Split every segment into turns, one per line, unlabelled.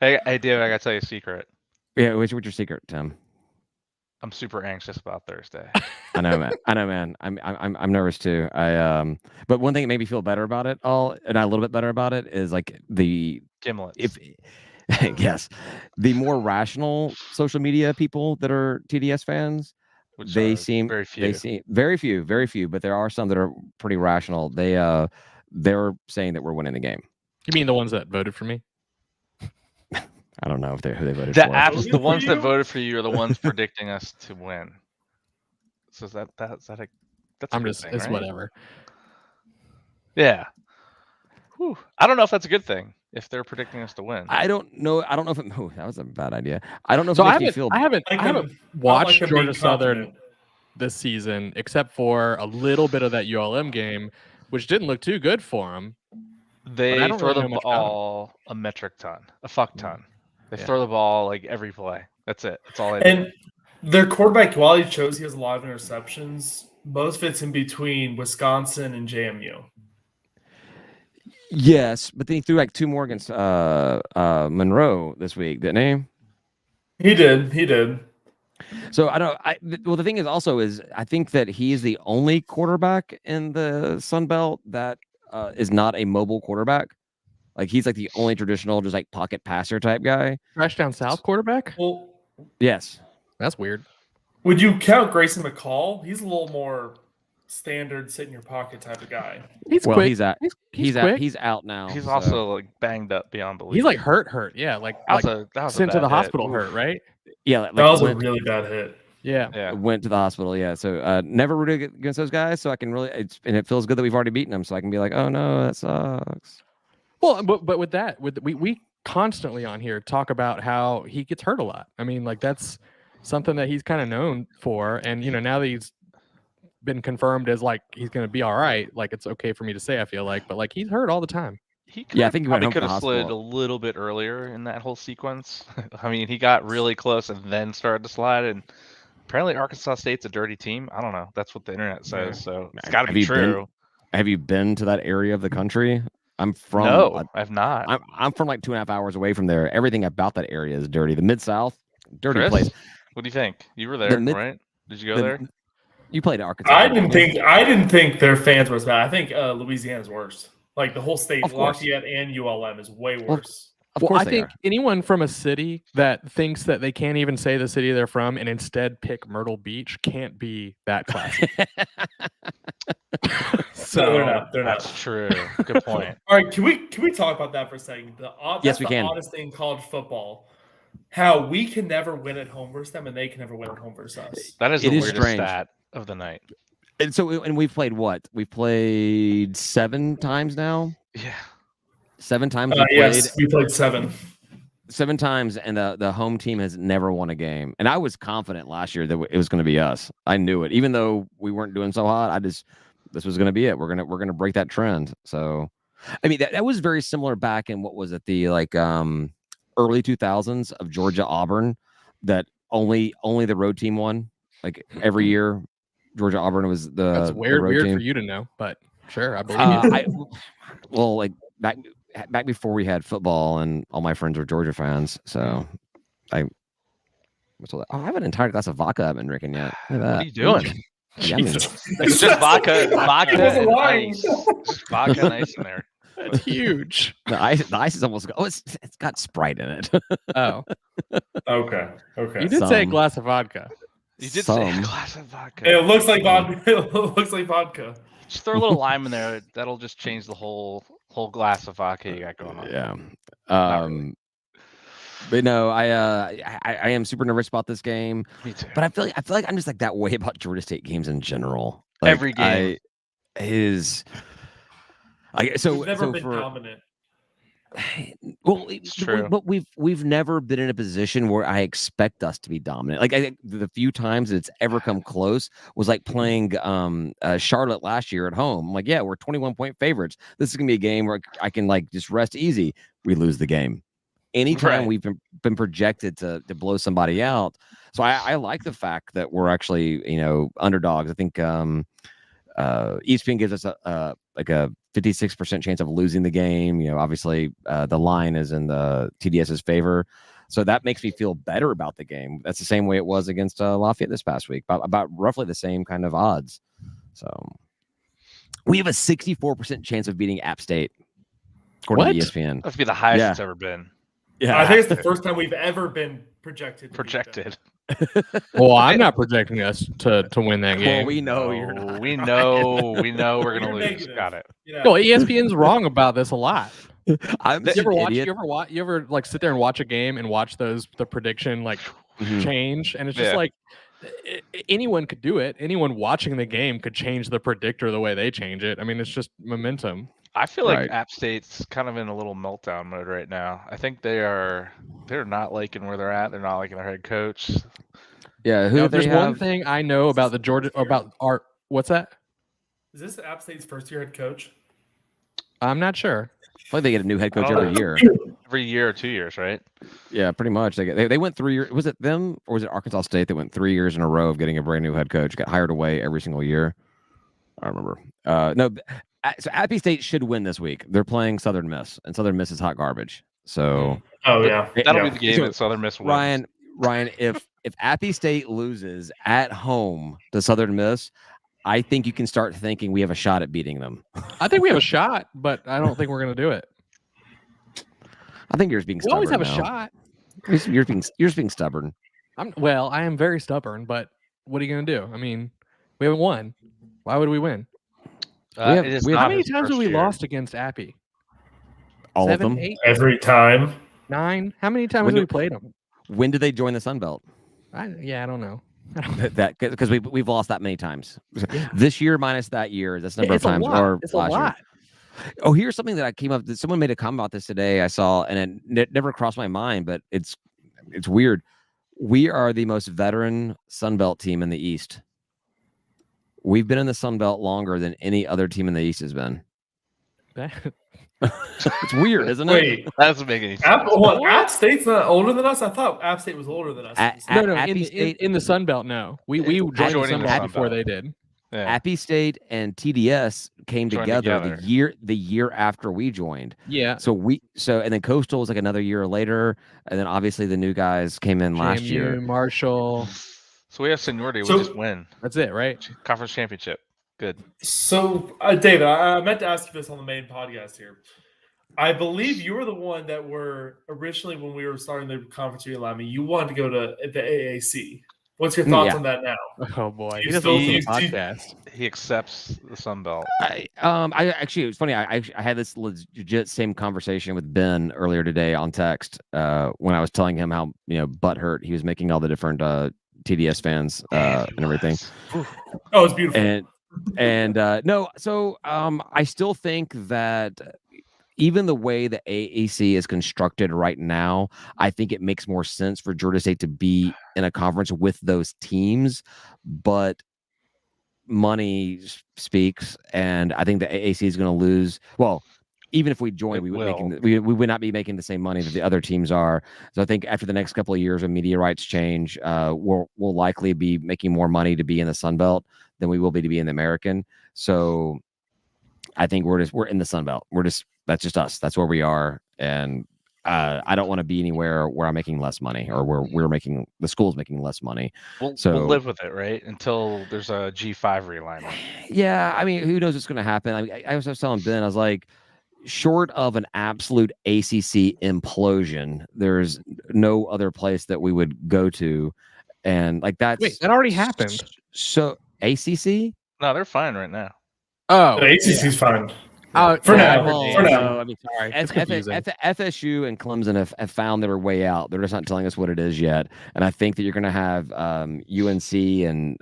Hey, Dave, I gotta tell you a secret.
Yeah, what's your secret, Tim?
I'm super anxious about Thursday.
I know, man. I know, man. I'm nervous too. But one thing that made me feel better about it all, and a little bit better about it, is like if
Gimlets.
yes, the more rational social media people that are TDS fans,
Which
they
are
seem
very
they
few.
seem very few, but there are some that are pretty rational. They're saying that we're winning the game.
You mean the ones that voted for me?
I don't know if they who they voted for.
The ones that voted for you are the ones predicting us to win. So that's a
I'm
good
just
thing,
it's
right?
whatever.
Yeah. Whew. I don't know if that's a good thing if they're predicting us to win.
I don't know. I don't know if it, that was a bad idea. I don't know if
So
it
I
makes me
haven't
feel.
I haven't
Like
I haven't
them-
watched
like them being
Georgia Southern
confident.
this season, except for a little bit of that ULM game, which didn't look too good for them.
They
don't
throw
really
the
know much about 'em.
ball a metric ton, a fuck ton. They
Yeah.
throw the ball like every play. That's it. That's all they do.
And their quarterback quality shows he has a lot of interceptions. Most of it's in between Wisconsin and JMU.
Yes, but then he threw like two more against Monroe this week, didn't he?
He did. He did.
So I don't. Well, the thing is also is I think that he is the only quarterback in the Sun Belt that is not a mobile quarterback. Like he's like the only traditional, just like pocket passer type guy.
Trash Down South quarterback?
Well,
Yes.
That's weird.
would you count Grayson McCall? He's a little more standard, sit in your pocket type of guy.
He's
Well,
quick.
he's out.
He's
out.
quick.
He's out now.
He's
so-
also like banged up beyond belief.
He's like hurt. Yeah, like
that was a
sent to
bad
the
hit.
hospital
Oof.
hurt, right?
yeah, like
That was a
went,
really bad hit.
Yeah.
Yeah.
went to the hospital. Yeah, so never rooted against those guys. So I can really, and it feels good that we've already beaten them. So I can be like, oh no, that sucks.
Well, but with that, we constantly on here talk about how he gets hurt a lot. I mean, like that's something that he's kind of known for, and now that he's been confirmed as like he's going to be all right, like it's okay for me to say. I feel like, but like he's hurt all the time.
He
I think he went home
could
from the
have slid a
hospital.
little bit earlier in that whole sequence. I mean, he got really close and then started to slide. And apparently, Arkansas State's a dirty team. I don't know. That's what the internet says. So it's got to be true.
Have you been to that area of the country? I'm from.
No, I've not.
I'm from like 2.5 hours away from there. Everything about that area is dirty. The Mid-South, dirty
Chris,
place.
what do you think? You were there, right? Did you go there?
You played at Arkansas.
I didn't think their fans were as bad. I think Louisiana's worse. Like the whole state, Lafayette and ULM is way worse.
Well, I think anyone from a city that thinks that they can't even say the city they're from and instead pick Myrtle Beach can't be that classy.
So they're not.
That's true. Good point.
All right, can we talk about that for a second?
Yes, we can.
The oddest thing in college football, how we can never win at home versus them, and they can never win at home versus us.
That is the weirdest stat of the night.
And so, and we've played what? We've played 7 times now.
Yeah,
7 times.
Yes, we played 7.
7 times, and the home team has never won a game. And I was confident last year that it was going to be us. I knew it, even though we weren't doing so hot. This was going to be it. We're gonna break that trend. So, I mean, that was very similar back in what was it, the like early 2000s of Georgia Auburn, that only the road team won. Like every year, Georgia Auburn was the.
That's weird
team.
for you to know, but sure, I believe you.
Well, like back before we had football, and all my friends were Georgia fans, so I have an entire glass of vodka I've been drinking yet.
What are you doing?
It's
just vodka and ice. Just vodka and ice in there.
That's huge.
The ice is almost. Oh, it's got Sprite in it.
Oh,
okay.
You did say a glass of vodka.
You did say a glass of vodka.
It looks like vodka. It looks like vodka.
Just throw a little lime in there. That'll just change the whole glass of vodka you got going on.
Yeah. Really. But no, I am super nervous about this game.
Me too.
But I feel like I'm just like that way about Georgia State games in general. Like,
every game
so never been dominant.
Well, it's true. But we've never been in a position where I expect us to be dominant. Like I think the few times it's ever come close was like playing Charlotte last year at home. I'm like, yeah, we're 21-point favorites. This is gonna be a game where I can like just rest easy. We lose the game. Anytime we've been projected to blow somebody out. So I like the fact that we're actually underdogs. I think ESPN gives us a 56% chance of losing the game. Obviously the line is in the TDS's favor, so that makes me feel better about the game. That's the same way it was against Lafayette this past week, about roughly the same kind of odds. So we have a 64% chance of beating App State, according to ESPN.
That's be the highest it's ever been.
Yeah, I think it's the first time we've ever been projected.
Well, I'm not projecting us to win that game.
Well, we know you're not.
We know we're gonna lose. Got it.
No, ESPN's wrong about this a lot.
I'm
you ever like sit there and watch a game and watch the prediction change, and it's just like anyone could do it. Anyone watching the game could change the predictor the way they change it. I mean, it's just momentum.
I feel like App State's kind of in a little meltdown mode right now. I think they're not liking where they're at. They're not liking their head coach.
Yeah,
there's one thing I know about the Georgia what's that?
Is this App State's first year head coach?
I'm not sure.
I feel like they get a new head coach every year.
Every year or 2 years, right?
Yeah, pretty much. They went 3 years. Was it them or was it Arkansas State that went 3 years in a row of getting a brand new head coach? Got hired away every single year. I don't remember. No. So Appy State should win this week. They're playing Southern Miss, and Southern Miss is hot garbage. So
that'll
be the game that Southern Miss wins.
Ryan, if Appy State loses at home to Southern Miss, I think you can start thinking we have a shot at beating them.
I think we have a shot, but I don't think we're going to do it.
I think you're just being stubborn.
We always have a shot.
You're just being stubborn.
I am very stubborn, but what are you going to do? I mean, we haven't won. Why would we win?
How
many times have we lost against Appy?
All
7,
of them?
8?
Every time.
9? How many times have we played them?
When did they join the Sun Belt?
I don't know.
Because we've lost that many times. Yeah. This year minus that year, that's number of times.
It's a lot.
Oh, here's something that I came up. Someone made a comment about this today. I saw, and it never crossed my mind, but it's weird. We are the most veteran Sun Belt team in the East. We've been in the Sun Belt longer than any other team in the East has been. It's weird, isn't it?
Wait,
that doesn't make any sense.
App State's not older than us? I thought App State was older than us.
No, in the Sun Belt, no. We joined the Sun Belt before they did.
Yeah. Appy State and TDS came together the year after we joined.
Yeah.
And then Coastal was like another year later, and then obviously the new guys came in last year.
Marshall.
So we have seniority. We just win.
That's it, right?
Conference championship. Good.
So, David, I meant to ask you this on the main podcast here. I believe you were the one that were originally, when we were starting the conference realignment, you wanted to go to the AAC. What's your thoughts on that now?
Oh boy, he doesn't listen to the podcast.
He accepts the Sun Belt.
I actually, it was funny. I had this legit same conversation with Ben earlier today on text when I was telling him how butthurt he was making all the different TDS fans and everything.
Oh, it's beautiful.
I still think that even the way the AAC is constructed right now, I think it makes more sense for Georgia State to be in a conference with those teams, but money speaks, and I think the AAC is going to lose. Well, even if we join, we would not be making the same money that the other teams are. So I think after the next couple of years when media rights change, we'll likely be making more money to be in the Sun Belt than we will be to be in the American. So I think we're in the Sun Belt. That's just us. That's where we are. And I don't want to be anywhere where I'm making less money or where the school's making less money.
We'll live with it, right? Until there's a G5 realignment.
Yeah. I mean, who knows what's going to happen? I was telling Ben, I was like, short of an absolute ACC implosion, there's no other place that we would go to. And that
already happened.
So ACC?
No, they're fine right now.
Oh, the ACC's fine.
For
now.
I mean, sorry. FSU and Clemson have found their way out. They're just not telling us what it is yet. And I think that you're going to have UNC and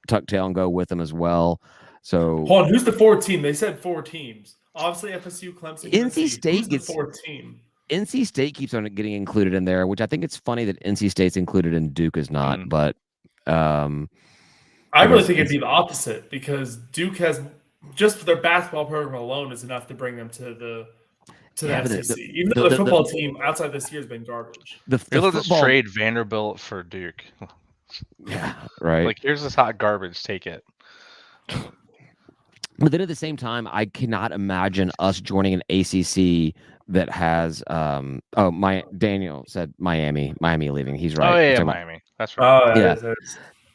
Tucktail go with them as well. So
hold on, who's the 4 team? They said 4 teams. Obviously, FSU, Clemson,
NC State gets
the 4th team.
NC State keeps on getting included in there, which I think it's funny that NC State's included and Duke is not. But
I really think it'd be the opposite because Duke has just their basketball program alone is enough to bring them to the SEC. Even though the football team outside this year has been garbage.
Let's trade Vanderbilt for Duke.
Yeah, right.
Here's this hot garbage. Take it.
But then at the same time, I cannot imagine us joining an ACC that has Daniel said Miami leaving. He's right.
Oh yeah,
Talking about-
Miami. That's right.
Yeah.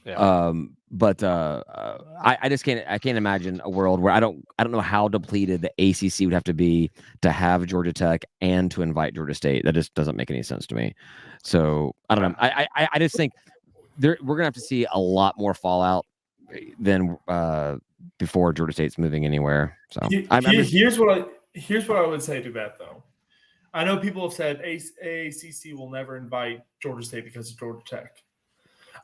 Yeah.
But I just can't imagine a world where I don't know how depleted the ACC would have to be to have Georgia Tech and to invite Georgia State. That just doesn't make any sense to me. So I don't know. I just think we're gonna have to see a lot more fallout than before Georgia State's moving anywhere. So
here's what I would say to that though. I know people have said ACC will never invite Georgia State because of Georgia Tech.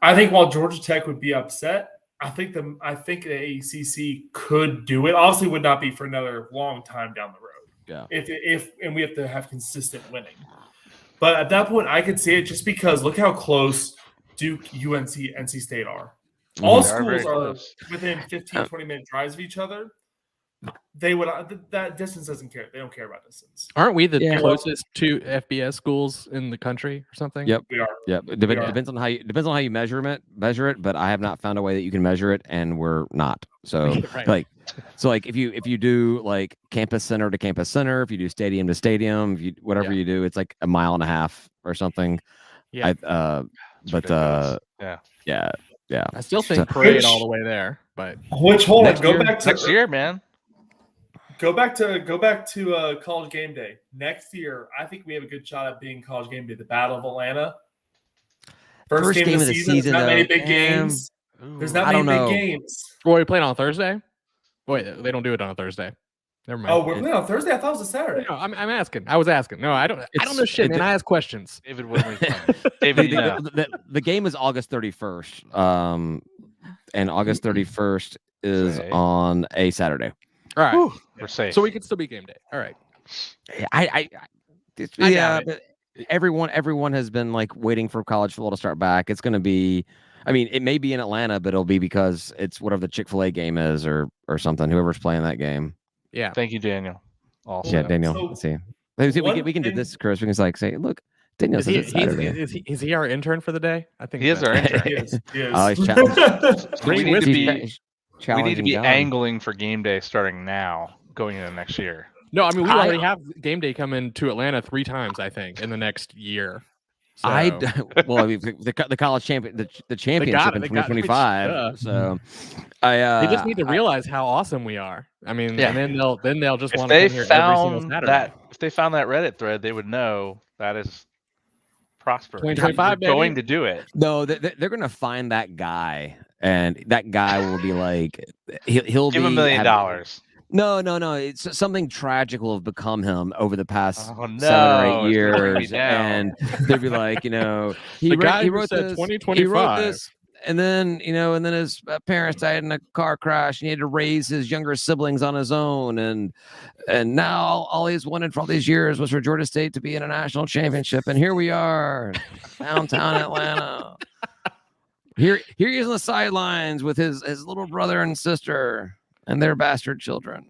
I think while Georgia Tech would be upset, I think the ACC could do it. Obviously, would not be for another long time down the road.
Yeah.
If we have to have consistent winning. But at that point, I could see it just because look how close Duke, UNC, NC State are. All schools are within 15, 20-minute drives of each other. They would that distance doesn't care. They don't care about distance.
Aren't we the closest to FBS schools in the country or something?
Yep.
We are.
Yep. It depends on how you measure it, but I have not found a way that you can measure it, and we're not. So
right.
like if you do like campus center to campus center, if you do stadium to stadium, whatever you do, it's like a mile and a half or something.
Yeah.
Yeah.
I still think parade all the way there, but
hold on, go back to
next year, man.
Go back to College Game Day next year. I think we have a good shot at being College Game Day, the Battle of Atlanta. First game of the season. There's not many big games. There's not many big games.
Well, we playing on Thursday? Wait, they don't do it on a Thursday. Never mind.
Oh, we're playing on Thursday? I thought it was a Saturday.
No, I'm asking. I was asking. No, I don't know shit, man. I ask questions.
David, what are David,
the game is August 31st. And August 31st is on a Saturday.
All right.
Whew, we're safe.
So we could still be game day. All right.
But everyone has been like waiting for college football to start back. It's going to be, I mean, it may be in Atlanta, but it'll be because it's whatever the Chick-fil-A game is or something. Whoever's playing that game.
Yeah.
Thank you, Daniel. Also.
Yeah, Daniel. Let's see. We can do this, Chris. We can say, look, Daniel says it's Saturday.
Is he our intern for the day? I think
he is our intern.
He is.
Oh, he's challenging.
We need to be angling for game day starting now, going into next year.
No, I mean we already have game day coming to Atlanta 3 times, I think, in the next year. So.
The college champion, the championship in 2025. So
they just need to realize how awesome we are. I mean, and then they'll just want to come here every single Saturday.
If they found that Reddit thread, they would know that is prosperous.
2025,
going to do it.
No, they're going to find that guy, and that guy will be like, he'll
give him $1 million.
No. It's something tragic will have become him over the past 7 or 8 years, and they'd be like, he wrote this
2025.
He wrote this, and then his parents died in a car crash, and he had to raise his younger siblings on his own, and now all he's wanted for all these years was for Georgia State to be in a national championship, and here we are, downtown Atlanta. Here he is on the sidelines with his little brother and sister. And their bastard children.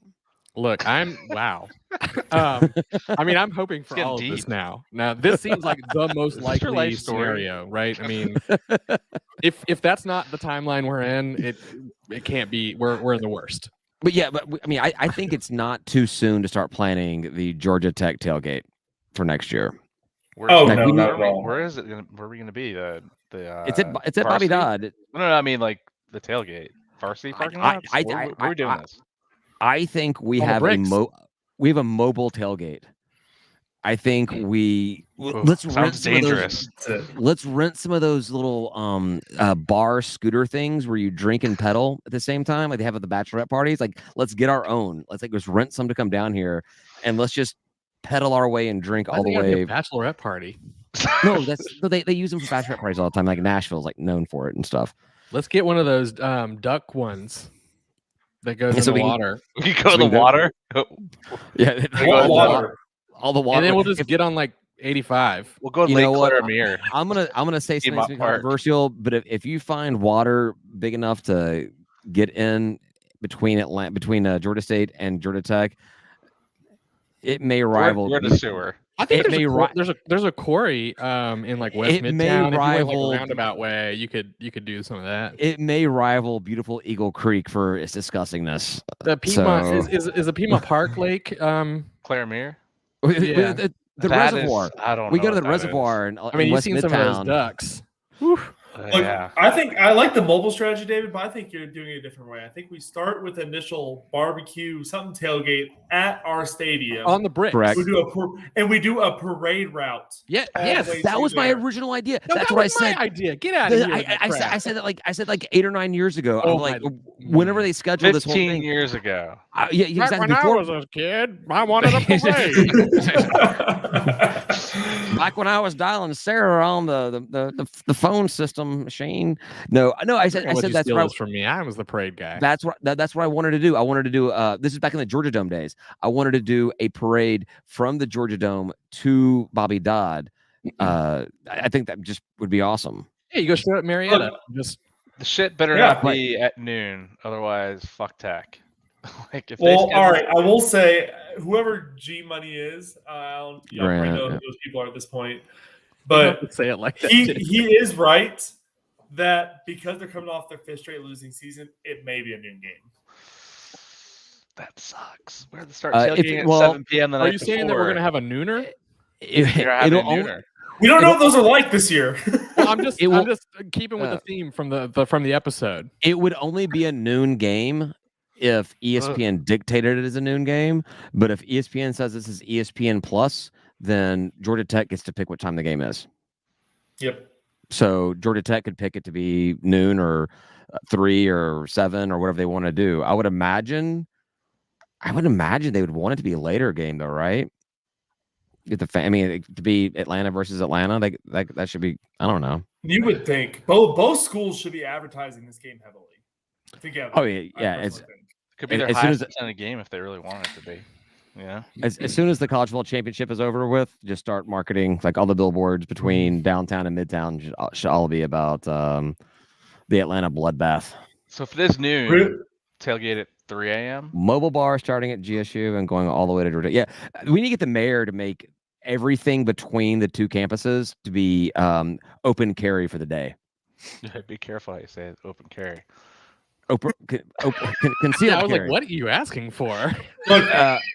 Look, wow. I mean, I'm hoping for all of this now. Now, this seems like the most likely scenario, right? I mean, if that's not the timeline we're in, it can't be. We're in the worst.
But I mean, I think it's not too soon to start planning the Georgia Tech tailgate for next year.
Where is it? Where are we going to be?
It's at Bobby Dodd.
No, I mean like the tailgate. Varsity parking lots? Where are we doing this?
I think we have a mobile tailgate. I think let's rent some of those little bar scooter things where you drink and pedal at the same time, like they have at the bachelorette parties. Like, let's get our own. Let's just rent some to come down here, and let's just pedal our way and drink all the way.
Bachelorette party.
No, they use them for bachelorette parties all the time. Like Nashville's like known for it and stuff.
Let's get one of those duck ones that goes in the water.
We go to the water?
Yeah.
Water.
All the water.
And then we'll just get on like 85.
We'll go to Lake Claramere.
I'm gonna say something controversial, but if you find water big enough to get in between Georgia State and Georgia Tech, it may rival.
We're the sewer.
I think there's a quarry in like West Midtown.
May rival,
if you went like a roundabout way, you could do some of that.
It may rival beautiful Eagle Creek for its disgustingness.
The Piedmont is a Piedmont Park Lake.
Claremere.
Yeah.
The reservoir.
I don't know.
We go to the reservoir and
I mean, you've seen some of those ducks.
Look, I think I like the mobile strategy, David, but I think you're doing it a different way. I think we start with initial barbecue, something tailgate at our stadium
on the bricks.
Correct.
We do a parade route.
Yeah,
yes, that was my original idea.
No,
that's what I said.
My idea. Get out of here.
I said that like 8 or 9 years ago. I'm like, whenever they scheduled this whole thing,
15 years ago.
Yeah, exactly.
When I was a kid, I wanted a parade.
Like when I was dialing Sarah on the phone system machine. No. I said that's right.
From me, I was the parade guy.
That's what I wanted to do. I wanted to do. This is back in the Georgia Dome days. I wanted to do a parade from the Georgia Dome to Bobby Dodd. I think that just would be awesome.
Yeah, you go straight up Marietta. Just
the shit better not be at noon, otherwise fuck tech.
Like if all right, I will say whoever G Money is, I don't know who those people are at this point, but
say it like that.
He is right that because they're coming off their 5th straight losing season, it may be a noon game.
That sucks. We're going to start tailgating at 7 p.m. the night before.
Are you saying that we're going to have a nooner?
We don't know what those are like this year.
Well, I'm just keeping with the theme from the episode.
It would only be a noon game if ESPN dictated it as a noon game, but if ESPN says this is ESPN Plus, then Georgia Tech gets to pick what time the game is.
Yep.
So Georgia Tech could pick it to be noon or 3 or 7 or whatever they want to do. I would imagine they would want it to be a later game though, right? To be Atlanta versus Atlanta, that should be. I don't know.
You would think both schools should be advertising this game heavily together.
Oh yeah.
It could be their highest percentage game if they really want it to be. Yeah.
As soon as the college football championship is over with, just start marketing like all the billboards between downtown and midtown should all be about the Atlanta bloodbath.
So if it is noon, tailgate at 3 a.m.
Mobile bar starting at GSU and going all the way to Georgia. Yeah, we need to get the mayor to make everything between the two campuses to be open carry for the day.
Be careful how you say it, open carry.
Concealed
I was
carry.
like, what are you asking for?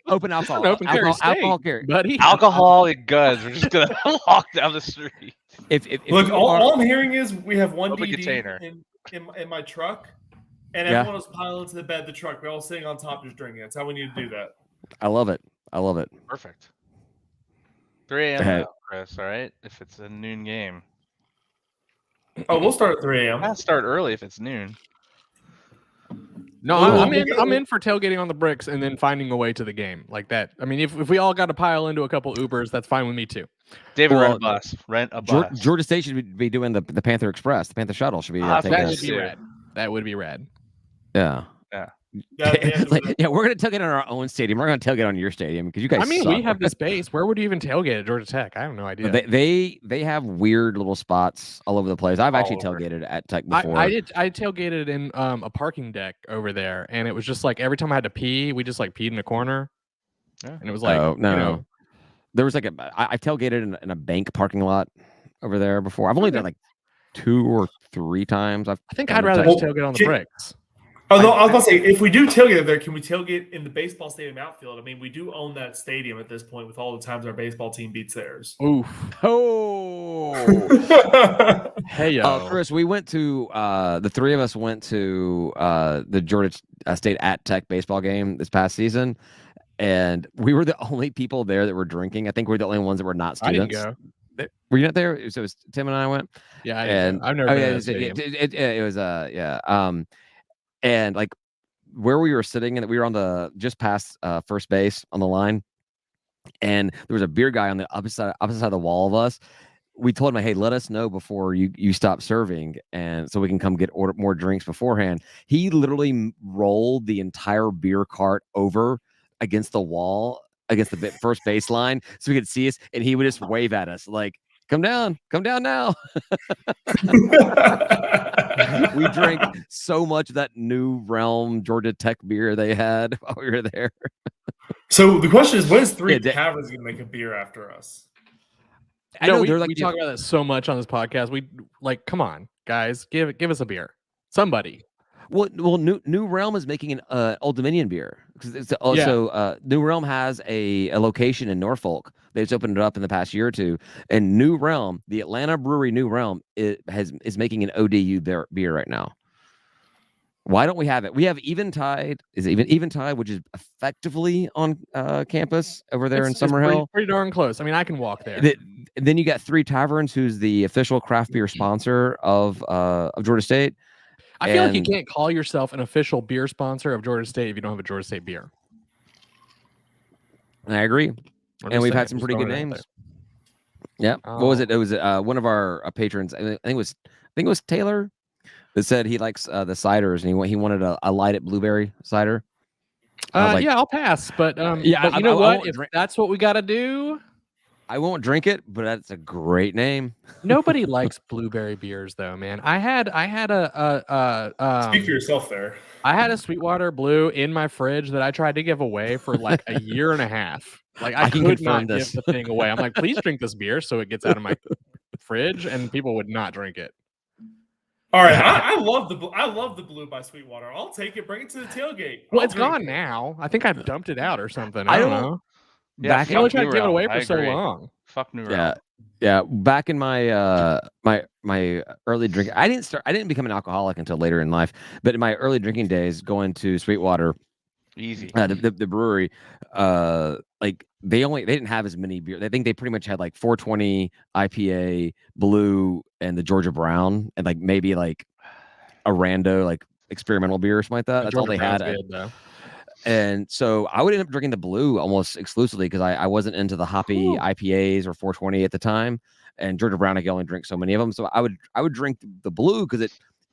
Open alcohol.
Alcohol
carry,
buddy.
Alcohol and guns. We're just gonna walk down the street.
Look, all I'm hearing is we have one
open
DD
container
in my truck, and everyone was piling into the bed of the truck. We're all sitting on top just drinking. That's how we need to do that.
I love it.
Perfect. 3 a.m. now, Chris. All right, if it's a noon game.
Oh, we'll start at 3 a.m.
I'll start early if it's noon.
No, I'm in for tailgating on the bricks and then finding a way to the game like that. I mean, if we all got to pile into a couple Ubers, that's fine with me too.
David, rent a bus.
Georgia State should be doing the Panther Express. The Panther Shuttle should be.
That would be rad. That would be rad.
Yeah. We're gonna tailgate on our own stadium. We're gonna tailgate on your stadium because you guys.
I mean, we have the space. Where would you even tailgate at Georgia Tech? I have no idea.
They have weird little spots all over the place. I've actually tailgated at Tech before.
I tailgated in a parking deck over there, and it was just like every time I had to pee, we just like peed in a corner, and it was like no.
There was like I tailgated in a bank parking lot over there before. I've only done like 2 or 3 times. I think
I'd rather just tailgate on the bricks.
Oh, no, I was going to say, if we do tailgate there, can we tailgate in the baseball stadium outfield? I mean, we do own that stadium at this point with all the times our baseball team beats theirs.
Oof. Oh. Hey, yo.
Chris, we went to, the 3 of us went to the Georgia State at Tech baseball game this past season, and we were the only people there that were drinking. I think we were the only ones that were not students.
I didn't go.
Were you not there? So it was Tim and I went?
Yeah, I've never been to
it was, yeah. And like where we were sitting, and we were on the just past first base on the line, and there was a beer guy on the opposite side of the wall of us. We told him, "Hey, let us know before you stop serving, and so we can come order more drinks beforehand." He literally rolled the entire beer cart over against the wall, against the first baseline, so we could see us, and he would just wave at us like, come down now." We drank so much of that New Realm Georgia Tech beer they had while we were there.
So the question is, when is Three Taverns going to make a beer after us?
I know we talk about that so much on this podcast. We come on, guys, give us a beer, somebody.
Well, New Realm is making an Old Dominion beer because it's also New Realm has a location in Norfolk. They've just opened it up in the past year or two, and New Realm, the Atlanta brewery New Realm, is making an ODU beer right now. Why don't we have it? We have Eventide. Is it Eventide, which is effectively on campus over there in Summerhill?
Pretty darn close. I mean, I can walk there.
Then you got Three Taverns, who's the official craft beer sponsor of Georgia State.
I feel like you can't call yourself an official beer sponsor of Georgia State if you don't have a Georgia State beer.
I agree. And we've had some pretty good names. Yeah. What was it? It was one of our patrons. I think it was Taylor that said he likes the ciders and he wanted a lighted blueberry cider.
Yeah, I'll pass. But but you know what? If that's what we got to do.
I won't drink it, but that's a great name.
Nobody likes blueberry beers, though, man. I had a
speak for yourself there.
I had a Sweetwater Blue in my fridge that I tried to give away for like a year and a half. Like I could not give the thing away. I'm like, please drink this beer so it gets out of my fridge, and people would not drink it.
All right, I love the Blue by Sweetwater. I'll take it. Bring it to the tailgate.
Well, it's gone now. I think I dumped it out or something. I don't know.
Yeah,
I only tried to give it away for so long.
Fuck New Realm.
Yeah. Back in my my early drinking, I didn't become an alcoholic until later in life. But in my early drinking days, going to Sweetwater,
easy,
the brewery, like they didn't have as many beers. I think they pretty much had like 420 IPA, Blue, and the Georgia Brown, and like maybe like a rando like experimental beer or something like that. That's all they had. And so I would end up drinking the Blue almost exclusively because I wasn't into the hoppy IPAs or 420 at the time. And Georgia Brown, I could only drink so many of them. So I would drink the Blue because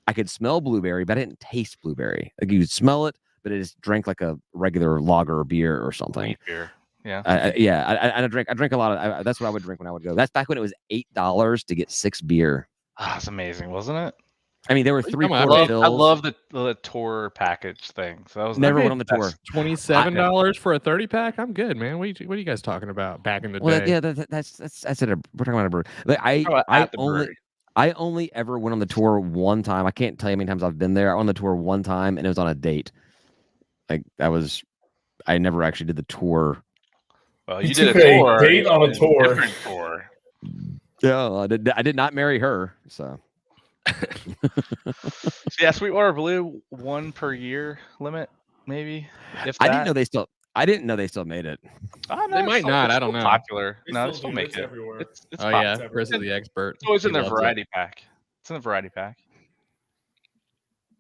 I could smell blueberry, but I didn't taste blueberry. Like you could smell it, but it just drank like a regular lager beer or something.
Beer. Yeah.
I drink a lot of. That's what I would drink when I would go. That's back when it was $8 to get 6 beer.
That's amazing, wasn't it?
I mean, there were 3
I love the tour package thing. So that was
never went on the tour.
$27 for a 30-pack. I'm good, man. What are you guys talking about back in the day?
Yeah, that's it. We're talking about a brewery. Like, I only ever went on the tour one time. I can't tell you how many times I've been there. I went on the tour one time, and it was on a date. Like I never actually did the tour.
Well, you did a tour.
Date on a tour.
Different tour.
Yeah, I did not marry her. So.
Yeah, Sweetwater Blue 1 per year limit, maybe.
I didn't know they still made it.
They might not. I don't know.
Popular. No, they still make it.
Everywhere.
It's
yeah, Chris is the expert.
It's always in their variety pack. It's in the variety pack.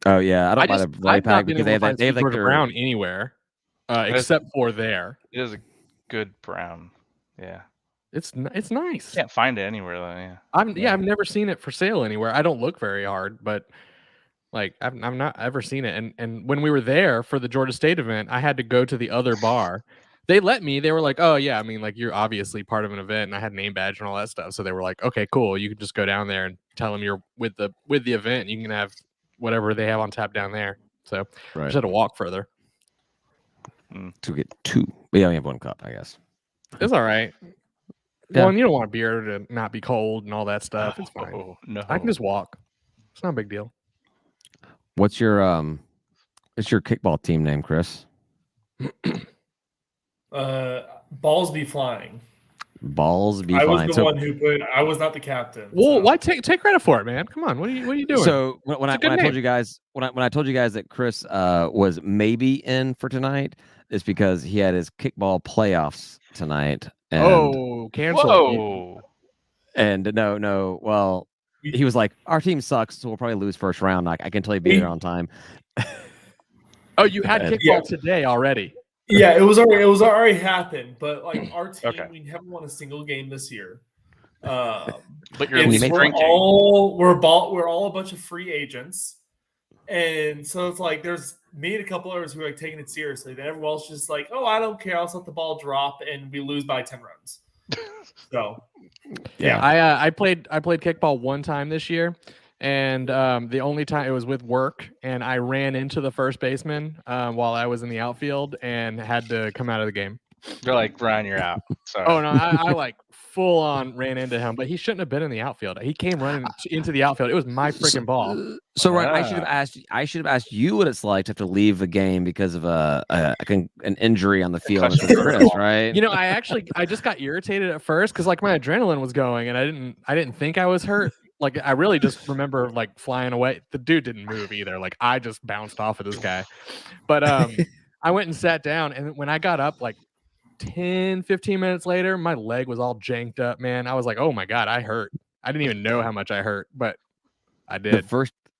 Oh yeah, I don't buy the variety pack because they have like
their brown anywhere, except for there.
It is a good brown. Yeah.
It's nice.
Can't find it anywhere though. Yeah.
I've never seen it for sale anywhere. I don't look very hard, but like I've not ever seen it. And when we were there for the Georgia State event, I had to go to the other bar. They let me. They were like, "Oh yeah, I mean, like you're obviously part of an event," and I had a name badge and all that stuff. So they were like, "Okay, cool. You can just go down there and tell them you're with the event. You can have whatever they have on tap down there." So I just had to walk further
to get 2. We only have 1 cup, I guess.
It's all right. Yeah. Well, you don't want beer to not be cold and all that stuff. It's fine.
Oh, no.
I can just walk. It's not a big deal.
What's your kickball team name, Chris?
Balls be flying.
Balls be
flying.
I
was the one who I was not the captain.
Well, why take credit for it, man? Come on, what are you doing?
So when I told you guys that Chris was maybe in for tonight, it's because he had his kickball playoffs tonight. And,
canceled.
Whoa.
And no. Well, he was like, our team sucks, so we'll probably lose first round. I can tell you be there on time.
Oh, you had kickball today already.
Yeah, it was already happened, but like our team, we haven't won a single game this year.
But we're
all a bunch of free agents, and so it's like there's me and a couple others who are like taking it seriously. Then everyone else just like, oh, I don't care, I'll just let the ball drop, and we lose by 10 runs. So
yeah,
I played kickball one time this year. And the only time it was with work, and I ran into the first baseman while I was in the outfield and had to come out of the game.
They're like, Ryan, you're out. Sorry.
Oh no, I like full on ran into him, but he shouldn't have been in the outfield. He came running into the outfield. It was my freaking ball.
So Ryan, I should have asked you what it's like to have to leave a game because of an injury on the field with Chris, right?
You know, I just got irritated at first because like my adrenaline was going, and I didn't think I was hurt. Like I really just remember like flying away. The dude didn't move either. Like I just bounced off of this guy. But I went and sat down, and when I got up like 10, 15 minutes later, my leg was all janked up, man. I was like, oh my God, I hurt. I didn't even know how much I hurt, but I did.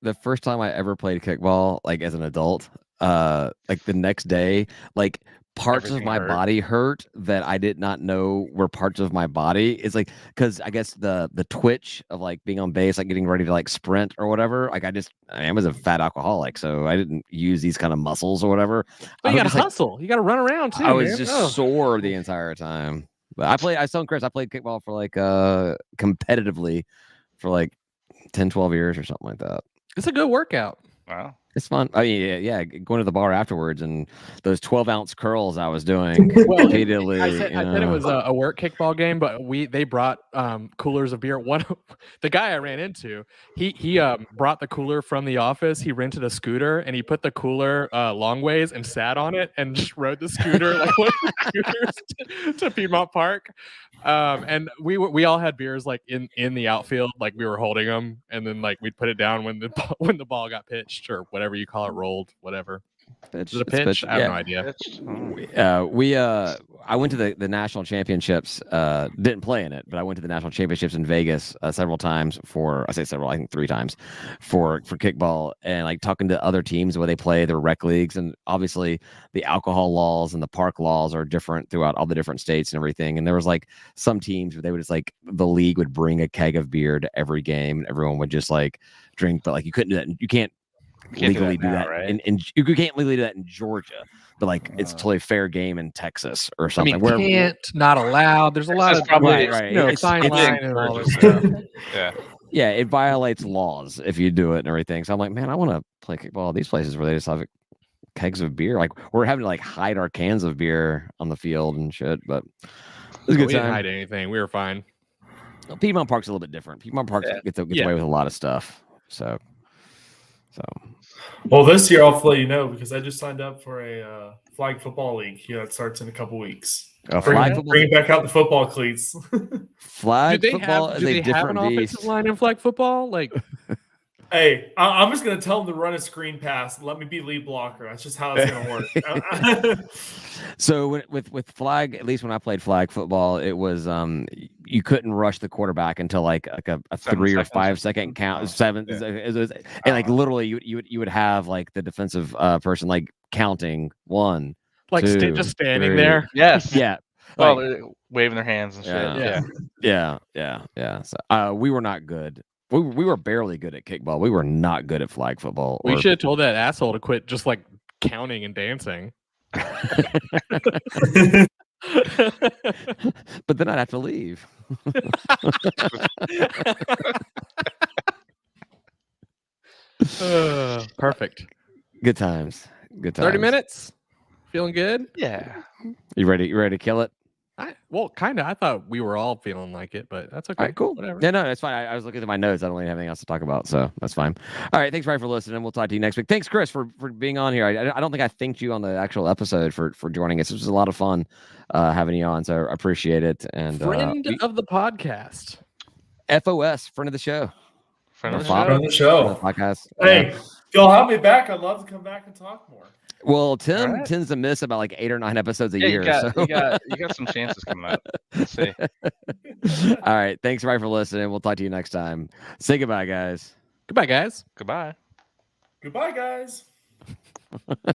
The first time I ever played kickball, like as an adult, like the next day, like parts of my body hurt that I did not know were parts of my body. It's like, because I guess the twitch of like being on base, like getting ready to like sprint or whatever. Like I was a fat alcoholic, so I didn't use these kind of muscles or whatever.
But you got to hustle. Like, you got to run around too.
I was just sore the entire time. But I was telling Chris, I played kickball for like competitively for like 10, 12 years or something like that.
It's a good workout.
Wow.
It's fun. I mean, yeah, going to the bar afterwards and those 12-ounce curls I was doing repeatedly.
I said it was a work kickball game, but they brought coolers of beer. The guy I ran into, he brought the cooler from the office. He rented a scooter and he put the cooler long ways and sat on it and just rode the scooter like one of the scooters to Piedmont Park. And we all had beers like in the outfield, like we were holding them, and then like we'd put it down when the ball got pitched or whatever you call it, rolled, whatever. Is it a pitch? I have no idea.
I went to the national championships. Didn't play in it, but I went to the national championships in Vegas several times I think 3 times for kickball, and like talking to other teams where they play their rec leagues, and obviously the alcohol laws and the park laws are different throughout all the different states and everything. And there was like some teams where they would just like the league would bring a keg of beer to every game, and everyone would just like drink, but like you couldn't do that. You can't legally do that,
right?
and you can't legally do that in Georgia, but like it's totally fair game in Texas or something.
I mean, can't, not allowed. There's a lot of
probably
right.
You know, fine line and all this stuff.
Yeah, it violates laws if you do it and everything. So I'm like, man, I want to play kickball at these places where they just have kegs of beer. Like we're having to like hide our cans of beer on the field and shit. But it was a good
We
time.
didn't hide anything. We were fine.
Well, Piedmont Park's a little bit different. Piedmont Park gets away with a lot of stuff. So.
Well, this year I'll let you know because I just signed up for a flag football league. Yeah, it starts in a couple weeks. Bring back out the football cleats.
Flag football is a different
have an
beast.
offensive line in flag football? Like,
hey, I'm just gonna tell them to run a screen pass. Let me be lead blocker. That's just how it's gonna work.
So with flag, at least when I played flag football, it was you couldn't rush the quarterback until like a 3 or 5 second count, 7, and like literally you would have like the defensive person like counting 1,
like
2,
just standing
3.
there.
Yes.
Yeah.
Well, they're waving their hands and shit.
Yeah. So we were not good. We were barely good at kickball. We were not good at flag football.
We should have told that asshole to quit just like counting and dancing.
But then I'd have to leave.
Perfect.
Good times.
30 minutes. Feeling good?
Yeah.
You ready to kill it?
Well, kind of. I thought we were all feeling like it, but that's okay.
All right, cool.
Whatever.
Yeah, no, that's fine. I was looking at my notes. I don't really have anything else to talk about, so that's fine. All right, thanks, Ryan, for listening. We'll talk to you next week. Thanks, Chris, for being on here. I don't think I thanked you on the actual episode for joining us. It was a lot of fun having you on, so I appreciate it. And
friend of the podcast.
FOS, friend of the show.
Friend of the show.
Podcast.
Hey, if you'll have me back, I'd love to come back and talk more.
Well, Tim tends to miss about like 8 or 9 episodes a year.
You got some chances coming up. Let's see.
All right. Thanks, Ryan, for listening. We'll talk to you next time. Say goodbye, guys.
Goodbye, guys.
Goodbye.
Goodbye, guys.